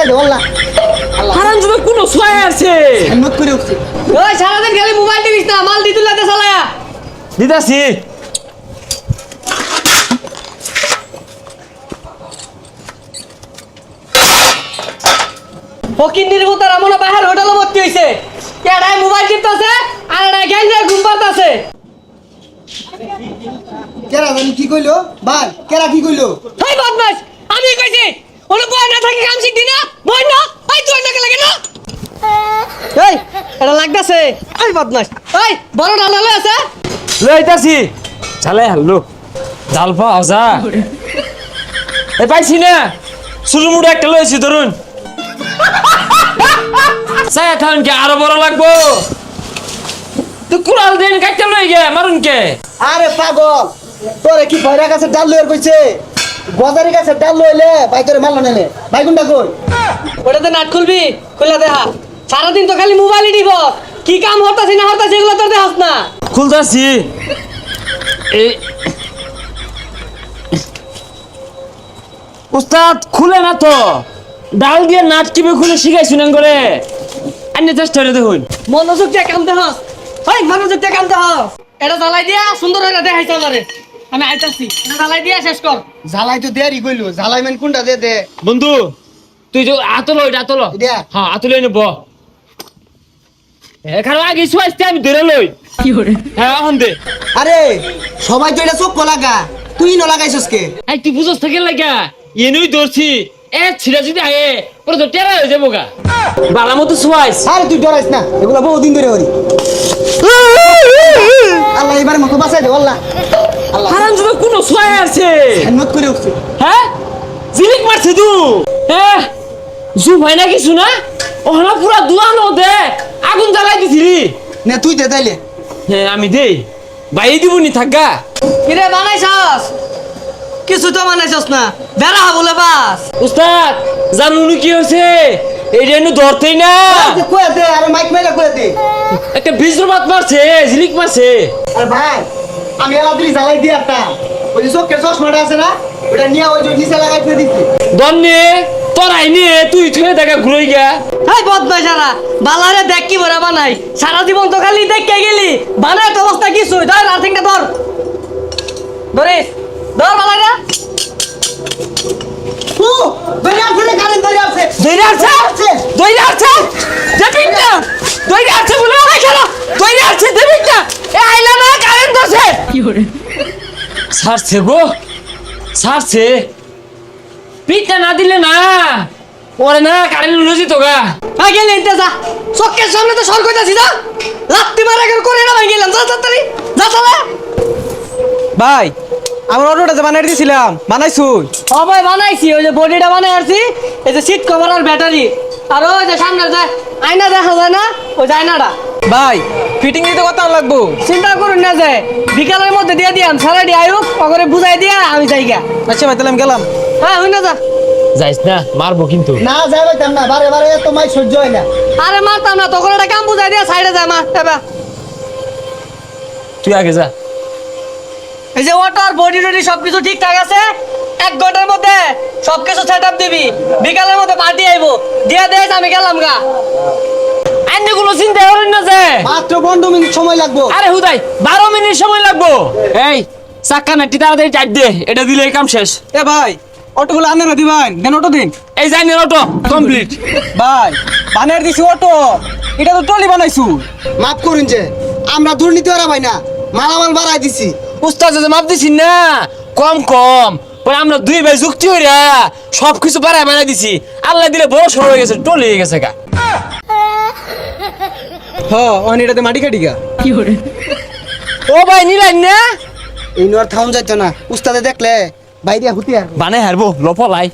বাঁচাই দে আল্লাহ হারাম যদি কোনো ছয় আছে হিম্মত করে উঠছে ওই সারাদিন খালি মোবাইল টিপিস না মাল দিতুল লাতে চালায়া দিদাসি ফকির নির্বুতার আমনা বাহির হোটেলে ভর্তি হইছে কেডাই মোবাইল টিপতাছে আর এডাই গেঞ্জে ঘুম পাড়তাছে কেরা জানি কি কইলো ভাই কেরা কি কইলো হাই বদমাস আমি কইছি ওরে বয় না থাকি কাম শিখ দিনা বয় না হাই তুই নাকে লাগে না এই এটা লাগতাছে এই বদমাস এই বড় ডালালে আছে লইতাছি চালে হাল্লো জাল পাও যা এ পাইছি না শুরু মুড়ে একটা লইছি ধরুন চাই খান কে আরো বড় লাগবো তুই কুড়াল দিন কাটতে লই গে মারুন কে আরে পাগল তোরে কি ভয়রা কাছে ডাল লইয়ার কইছে বাজারে কাছে ডাল লইলে ভাই তোরে মারলো নেলে ভাই কোনটা কই ওটাতে নাট খুলবি খুলে দেখা সারাদিন তো খালি মোবাইলই দিব কি কাম হতাছি না হতাছি এগুলো তোর দেখাস না খুলতাছি এই উস্তাদ খুলে না তো ডাল দিয়ে নাট কিভাবে খুলে শিখাইছুন করে আইনে চেষ্টা করে দেখুন মনোযোগ দিয়ে কাম দেখাস ওই মনোযোগ দিয়ে কাম দেখাস এটা জ্বালাই দিয়া সুন্দর হয়ে দেখাইছে আমারে আমি আইতাছি এটা জ্বালাই দিয়া শেষ কর ঝালাই তো দেরি কইলো ঝালাই মান কোনটা দে দে বন্ধু তুই যে আতলো এটা আতলো এটা? হ্যাঁ আতলো নেব এখানে আগে শুয়াইতে আমি ধরে লই কি করে হ্যাঁ এখন দে আরে সবাই তো এটা চোখ লাগা তুই ন লাগাইছস কে এই তুই বুঝছ থাকে লাগা এনেই ধরছি এ ছিড়া যদি আয়ে পুরো তো টেরা হয়ে যাবো গা বালা মতো শুয়াইস আরে তুই ডরাইস না এগুলা বহুদিন ধরে হরি আল্লাহ এবারে মতো বাঁচাই দে আল্লাহ আল্লাহ হারাম যদি কোনো শুয়াই আছে হিম্মত করে উঠছে হ্যাঁ জিলিক মারছে তু হ্যাঁ জু ভাই না কিছু না ওহনা পুরা দুয়ানো দে আগুন জ্বালাই দিছিলি নে তুই দে তাইলে হ্যাঁ আমি দেই বাইরে দিবনি থাকগা কিরে বানাইছস কিছু তো বানাইছস না বেড়া বলে বাস উস্তাদ জানুনি কি হয়েছে এইটা এনে ধরতেই না কয়ে দে আরে মাইক মেলা কয়ে দে একটা বীজবাত মারছে ঝিলিক মারছে আরে ভাই আমি এলা দিলি জ্বালাই দিয়ে একটা ওই যে চোখের চশমাটা আছে না ওটা নিয়ে ওই যে নিচে লাগাইতে দিচ্ছি দন্নে তোরাই নিয়ে তুই থুয়ে দেখা ঘুরে গা এই বদমাইশারা বালারে দেখ কি বড় বানাই সারা জীবন তো খালি দেখকে গেলি বানায় তো অবস্থা কিছু ধর আর্থিংটা ধর ধরিস ধর বালারে ও বেরিয়ে আসছে রে কারেন্ট ধরে আসছে দইরা আছে দইরা আছে দেবিন না দইরা আছে বলে না কেন দইরা আছে দেবিন না এ আইলা না কারেন্ট আছে কি করে ছাড়ছে গো ছাড়ছে পিঠা না দিলে না ওরে না কারেন্ট লুজি তো গা গেলে এনতে যা চোখের সামনে তো সর কইতাছি যা লাত্তি মারা গেল করে না ভাই গেলাম যা তাড়াতাড়ি যা চলে ভাই আমার অটোটা যে বানাই দিয়েছিলাম বানাইছুই ও ভাই বানাইছি ওই যে বডিটা বানাই আসছি এই যে সিট কভার আর ব্যাটারি আর ওই যে সামনে যায় আয়না দেখা যায় না ওই যে আয়নাটা ভাই ফিটিং দিতে কত লাগবো চিন্তা করুন না যে বিকালের মধ্যে দিয়ে দিয়াম স্যালারি আয়ুক ওগরে বুঝাই দিয়া আমি যাইগা আচ্ছা ভাই তাহলে আমি গেলাম হ্যাঁ হই না যা যাইস না মারবো কিন্তু না যাইবাইতাম না বারে বারে এত মাই সহ্য হয় না আরে মারতাম না তখন একটা কাম বুঝাই দিয়া সাইডে যায় মা এবার তুই আগে যা এই যে ওয়াটার বডি টডি সবকিছু ঠিকঠাক আছে 1 ঘন্টার মধ্যে সবকিছু সেটআপ দিবি বিকালের মধ্যে পার্টি আইবো দিয়া দেস আমি গেলাম গা আইনে কোনো চিন্তা করেন না যে মাত্র 15 মিনিট সময় লাগবে আরে হুদাই 12 মিনিট সময় লাগবো এই চাক্কা নাটি তাড়াতাড়ি টাইট দে এটা দিলে কাম শেষ এ ভাই অটোগুলো আনে না দিবেন দেন অটো দিন এই যাই নে অটো কমপ্লিট ভাই বানাই দিছি অটো এটা তো টলি বানাইছু মাফ করুন যে আমরা দুর্নীতি ওরা ভাই না মালামাল বাড়াই দিছি উস্তাদ যে মাপ দিছি না কম কম পরে আমরা দুই ভাই যুক্তি হইরা সবকিছু বাড়াই দিছি আল্লাহ দিলে বড় সর হয়ে গেছে টলি হয়ে গেছে গা হ অন এটাতে মাটি কাটি গা ও ভাই নিলেন না এই নোয়ার থাউন যাইতো না উস্তাদে দেখলে বাইরে হুতিয়ার বানাই হারবো লফলাই